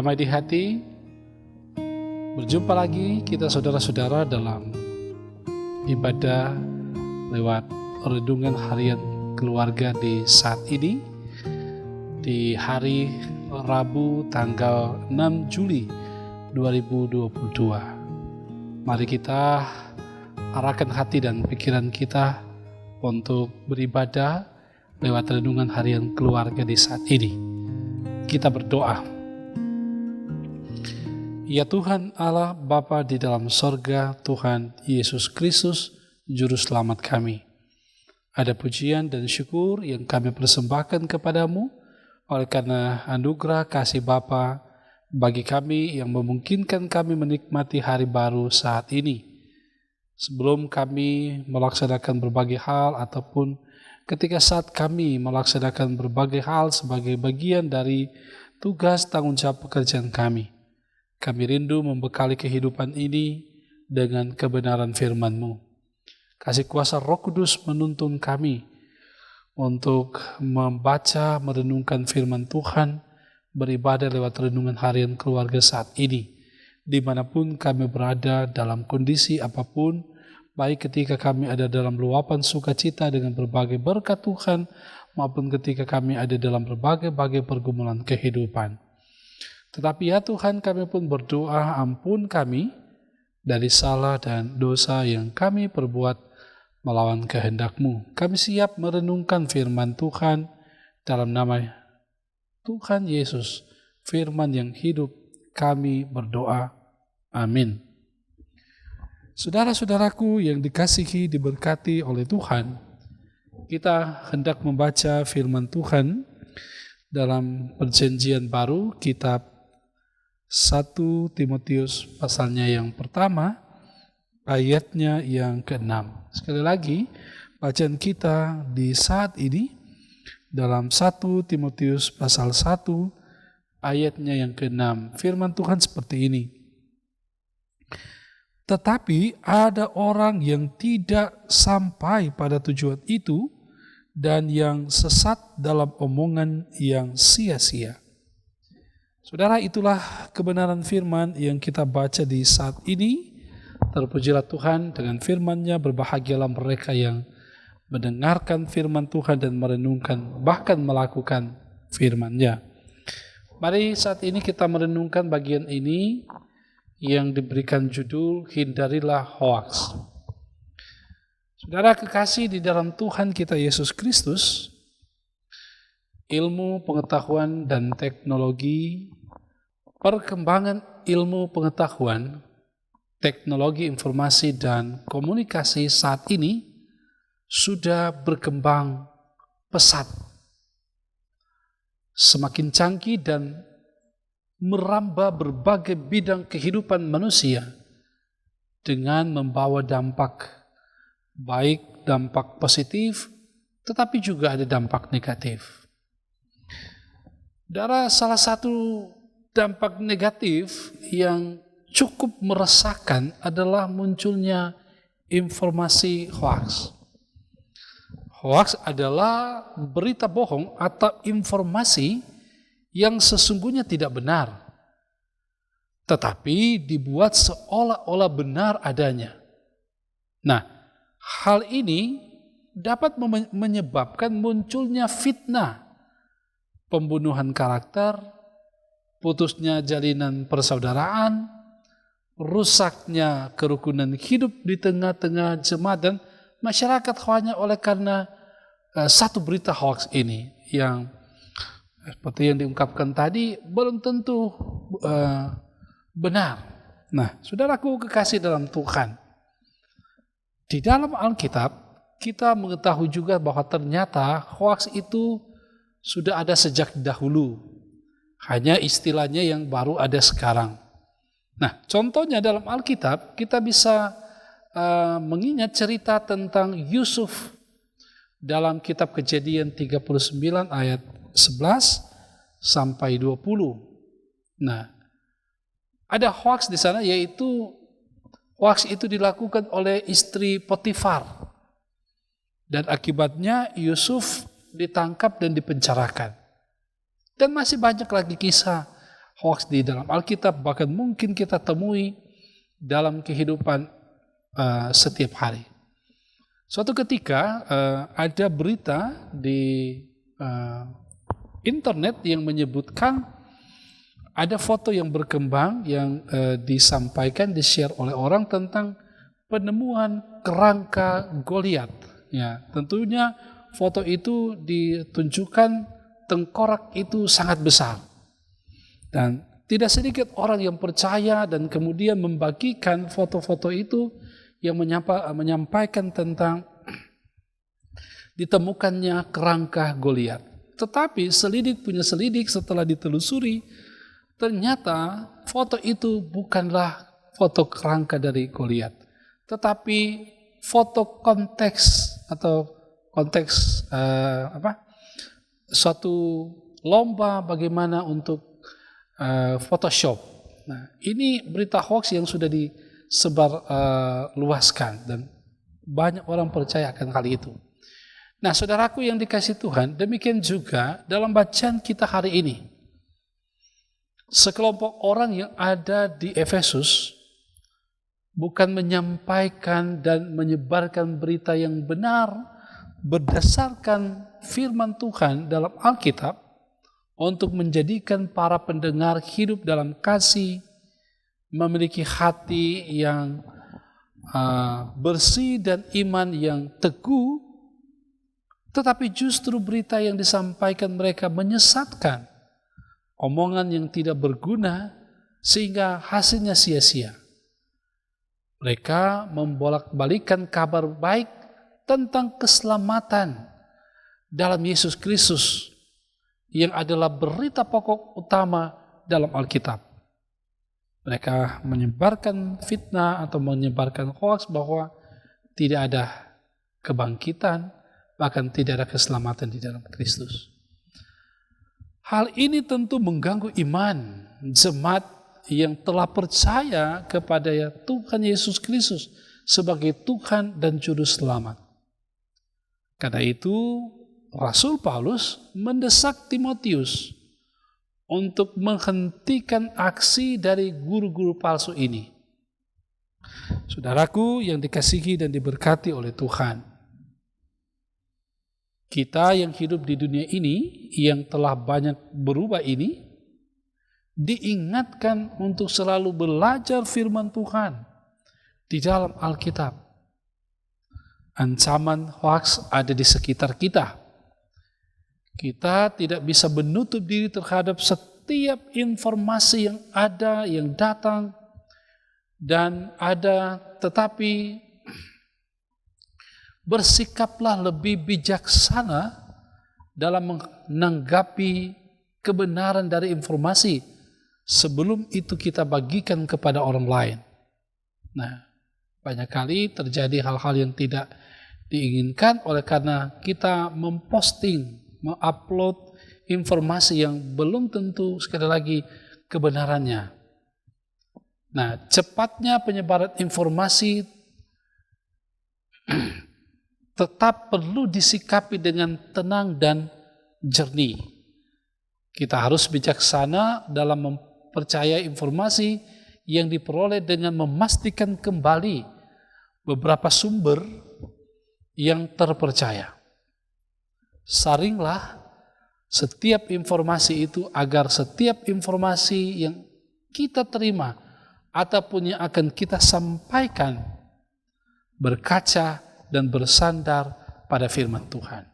Damai di hati, berjumpa lagi kita saudara-saudara dalam ibadah lewat renungan harian keluarga di saat ini, di hari Rabu tanggal 6 Juli 2022. Mari kita arahkan hati dan pikiran kita untuk beribadah lewat renungan harian keluarga di saat ini. Kita berdoa. Ya Tuhan Allah Bapa di dalam sorga, Tuhan Yesus Kristus, Juru Selamat kami. Ada pujian dan syukur yang kami persembahkan kepadamu, oleh karena anugerah kasih Bapa bagi kami yang memungkinkan kami menikmati hari baru saat ini. Sebelum kami melaksanakan berbagai hal ataupun ketika saat kami melaksanakan berbagai hal sebagai bagian dari tugas tanggung jawab pekerjaan kami. Kami rindu membekali kehidupan ini dengan kebenaran firman-Mu. Kasih kuasa Roh Kudus menuntun kami untuk membaca, merenungkan firman Tuhan, beribadah lewat renungan harian keluarga saat ini. Dimanapun kami berada dalam kondisi apapun, baik ketika kami ada dalam luapan sukacita dengan berbagai berkat Tuhan, maupun ketika kami ada dalam berbagai pergumulan kehidupan. Tetapi ya Tuhan, kami pun berdoa, ampun kami dari salah dan dosa yang kami perbuat melawan kehendak-Mu. Kami siap merenungkan firman Tuhan dalam nama Tuhan Yesus, firman yang hidup, kami berdoa. Amin. Saudara-saudaraku yang dikasihi, diberkati oleh Tuhan, kita hendak membaca firman Tuhan dalam Perjanjian Baru, kitab 1 Timotius pasalnya yang pertama, ayatnya yang ke-6. Sekali lagi, bacaan kita di saat ini dalam 1 Timotius pasal 1, ayatnya yang ke-6. Firman Tuhan seperti ini. Tetapi ada orang yang tidak sampai pada tujuan itu dan yang sesat dalam omongan yang sia-sia. Saudara, itulah kebenaran firman yang kita baca di saat ini. Terpujilah Tuhan, dengan firman-Nya berbahagialah mereka yang mendengarkan firman Tuhan dan merenungkan, bahkan melakukan firman-Nya. Mari saat ini kita merenungkan bagian ini yang diberikan judul Hindarilah Hoaks. Saudara kekasih di dalam Tuhan kita Yesus Kristus, ilmu, pengetahuan, dan teknologi, perkembangan ilmu pengetahuan, teknologi informasi dan komunikasi saat ini sudah berkembang pesat, semakin canggih dan merambah berbagai bidang kehidupan manusia dengan membawa dampak baik, dampak positif, tetapi juga ada dampak negatif. Salah satu dampak negatif yang cukup meresahkan adalah munculnya informasi hoaks. Hoaks adalah berita bohong atau informasi yang sesungguhnya tidak benar, tetapi dibuat seolah-olah benar adanya. Nah, hal ini dapat menyebabkan munculnya fitnah, pembunuhan karakter, putusnya jalinan persaudaraan, rusaknya kerukunan hidup di tengah-tengah jemaat dan masyarakat hanya oleh karena satu berita hoax ini yang seperti yang diungkapkan tadi belum tentu benar. Nah, saudaraku kekasih dalam Tuhan, di dalam Alkitab kita mengetahui juga bahwa ternyata hoax itu sudah ada sejak dahulu. Hanya istilahnya yang baru ada sekarang. Nah, contohnya dalam Alkitab kita bisa mengingat cerita tentang Yusuf dalam kitab Kejadian 39 ayat 11 sampai 20. Nah, ada hoaks di sana, yaitu hoaks itu dilakukan oleh istri Potifar. Dan akibatnya Yusuf ditangkap dan dipenjarakan. Dan masih banyak lagi kisah hoax di dalam Alkitab, bahkan mungkin kita temui dalam kehidupan setiap hari. Suatu ketika ada berita di internet yang menyebutkan ada foto yang berkembang yang disampaikan, di-share oleh orang tentang penemuan kerangka Goliat. Ya, tentunya foto itu ditunjukkan tengkorak itu sangat besar. Dan tidak sedikit orang yang percaya dan kemudian membagikan foto-foto itu yang menyampaikan tentang ditemukannya kerangka Goliat. Tetapi selidik punya selidik, setelah ditelusuri, ternyata foto itu bukanlah foto kerangka dari Goliat, tetapi foto konteks atau konteks suatu lomba bagaimana untuk Photoshop. Nah, ini berita hoax yang sudah disebar luaskan dan banyak orang percaya akan hal itu. Nah, saudaraku yang dikasihi Tuhan, demikian juga dalam bacaan kita hari ini. Sekelompok orang yang ada di Efesus bukan menyampaikan dan menyebarkan berita yang benar berdasarkan firman Tuhan dalam Alkitab untuk menjadikan para pendengar hidup dalam kasih, memiliki hati yang bersih dan iman yang teguh, tetapi justru berita yang disampaikan mereka menyesatkan, omongan yang tidak berguna sehingga hasilnya sia-sia. Mereka membolak-balikan kabar baik tentang keselamatan dalam Yesus Kristus yang adalah berita pokok utama dalam Alkitab. Mereka menyebarkan fitnah atau menyebarkan hoax bahwa tidak ada kebangkitan, bahkan tidak ada keselamatan di dalam Kristus. Hal ini tentu mengganggu iman jemaat yang telah percaya kepada Tuhan Yesus Kristus sebagai Tuhan dan Juru Selamat. Karena itu, Rasul Paulus mendesak Timotius untuk menghentikan aksi dari guru-guru palsu ini. Saudaraku yang dikasihi dan diberkati oleh Tuhan, kita yang hidup di dunia ini, yang telah banyak berubah ini, diingatkan untuk selalu belajar firman Tuhan di dalam Alkitab. Ancaman hoax ada di sekitar kita. Kita tidak bisa menutup diri terhadap setiap informasi yang ada, yang datang, dan ada, tetapi bersikaplah lebih bijaksana dalam menanggapi kebenaran dari informasi sebelum itu kita bagikan kepada orang lain. Nah, banyak kali terjadi hal-hal yang tidak diinginkan oleh karena kita memposting, mengupload informasi yang belum tentu sekali lagi kebenarannya. Nah, cepatnya penyebaran informasi tetap perlu disikapi dengan tenang dan jernih. Kita harus bijaksana dalam mempercayai informasi yang diperoleh dengan memastikan kembali beberapa sumber yang terpercaya. Saringlah setiap informasi itu agar setiap informasi yang kita terima ataupun yang akan kita sampaikan berkaca dan bersandar pada firman Tuhan.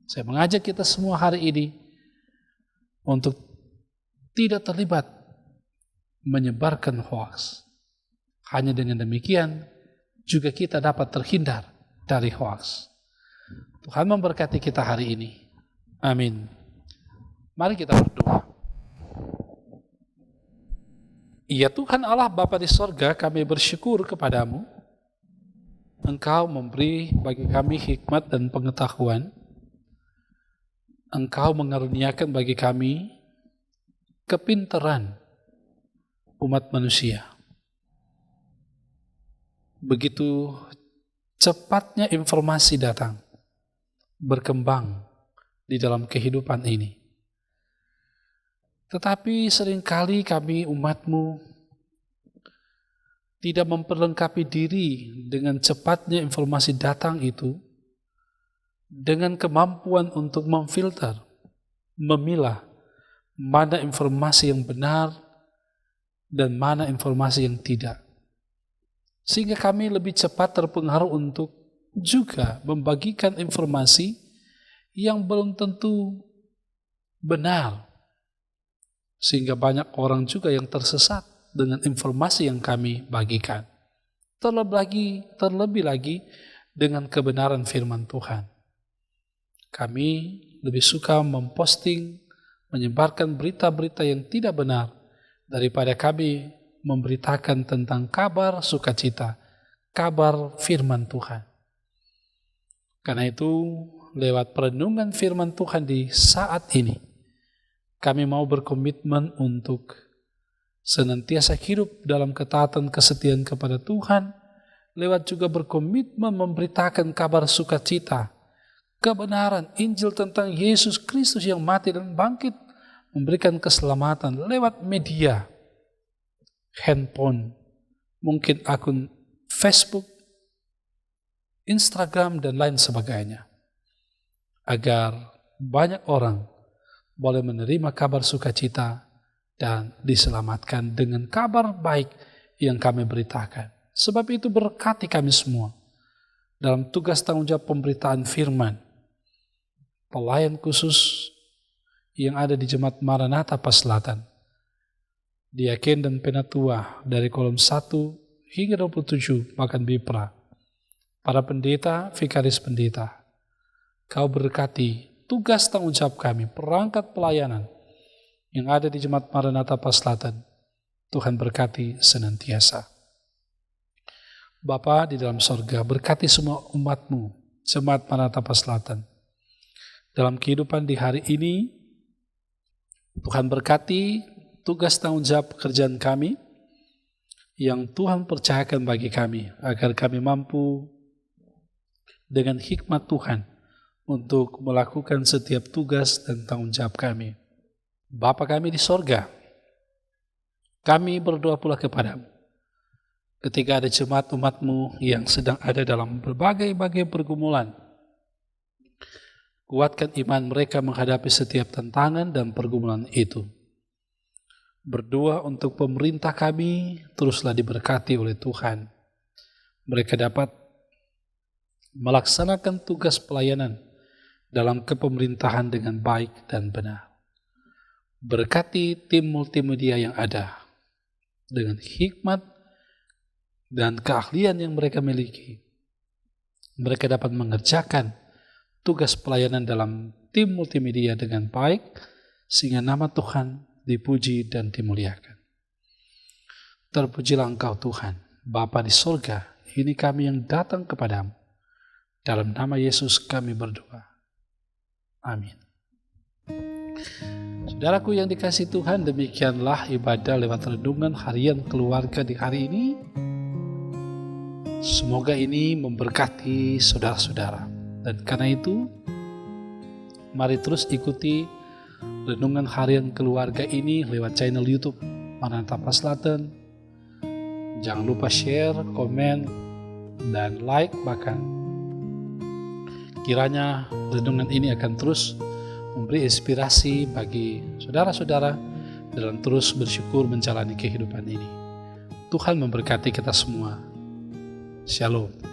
Saya mengajak kita semua hari ini untuk tidak terlibat menyebarkan hoax. Hanya dengan demikian juga kita dapat terhindar dari hoax. Tuhan memberkati kita hari ini. Amin. Mari kita berdoa. Ya Tuhan Allah Bapa di sorga, kami bersyukur kepadamu. Engkau memberi bagi kami hikmat dan pengetahuan. Engkau mengaruniakan bagi kami kepintaran umat manusia. Begitu cepatnya informasi datang, berkembang di dalam kehidupan ini. Tetapi seringkali kami umat-Mu tidak memperlengkapi diri dengan cepatnya informasi datang itu, dengan kemampuan untuk memfilter, memilah mana informasi yang benar dan mana informasi yang tidak. Sehingga kami lebih cepat terpengaruh untuk juga membagikan informasi yang belum tentu benar. Sehingga banyak orang juga yang tersesat dengan informasi yang kami bagikan. Terlebih lagi dengan kebenaran firman Tuhan. Kami lebih suka memposting, menyebarkan berita-berita yang tidak benar daripada kami memberitakan tentang kabar sukacita, kabar firman Tuhan. Karena itu, lewat perenungan firman Tuhan di saat ini, kami mau berkomitmen untuk senantiasa hidup dalam ketaatan kesetiaan kepada Tuhan, lewat juga berkomitmen memberitakan kabar sukacita, kebenaran Injil tentang Yesus Kristus yang mati dan bangkit, memberikan keselamatan lewat media, handphone, mungkin akun Facebook, Instagram, dan lain sebagainya. Agar banyak orang boleh menerima kabar sukacita dan diselamatkan dengan kabar baik yang kami beritakan. Sebab itu berkati kami semua dalam tugas tanggung jawab pemberitaan firman, pelayan khusus yang ada di Jemaat Maranatha Paslatan, diaken dan penatua dari kolom 1 hingga 27 bahkan Bipra, para pendeta, vikaris pendeta. Kau berkati tugas tanggung jawab kami, perangkat pelayanan yang ada di Jemaat Maranatha Paslatan. Tuhan berkati senantiasa. Bapa di dalam sorga, berkati semua umat-Mu, Jemaat Maranatha Paslatan. Dalam kehidupan di hari ini, Tuhan berkati tugas tanggung jawab pekerjaan kami yang Tuhan percayakan bagi kami, agar kami mampu dengan hikmat Tuhan untuk melakukan setiap tugas dan tanggung jawab kami. Bapa kami di sorga, kami berdoa pula kepadamu. Ketika ada jemaat umat-Mu yang sedang ada dalam berbagai-bagai pergumulan, kuatkan iman mereka menghadapi setiap tantangan dan pergumulan itu. Berdoa untuk pemerintah kami, teruslah diberkati oleh Tuhan. Mereka dapat melaksanakan tugas pelayanan dalam kepemerintahan dengan baik dan benar. Berkati tim multimedia yang ada dengan hikmat dan keahlian yang mereka miliki. Mereka dapat mengerjakan tugas pelayanan dalam tim multimedia dengan baik, sehingga nama Tuhan dipuji dan dimuliakan. Terpujilah Engkau Tuhan, Bapa di sorga, ini kami yang datang kepadamu. Dalam nama Yesus kami berdoa. Amin. Saudaraku yang dikasihi Tuhan, demikianlah ibadah lewat renungan harian keluarga di hari ini. Semoga ini memberkati saudara-saudara. Dan karena itu, mari terus ikuti renungan harian keluarga ini lewat channel YouTube Maranatha Paslatan. Jangan lupa share, komen, dan like bahkan. Kiranya renungan ini akan terus memberi inspirasi bagi saudara-saudara dalam terus bersyukur menjalani kehidupan ini. Tuhan memberkati kita semua. Shalom.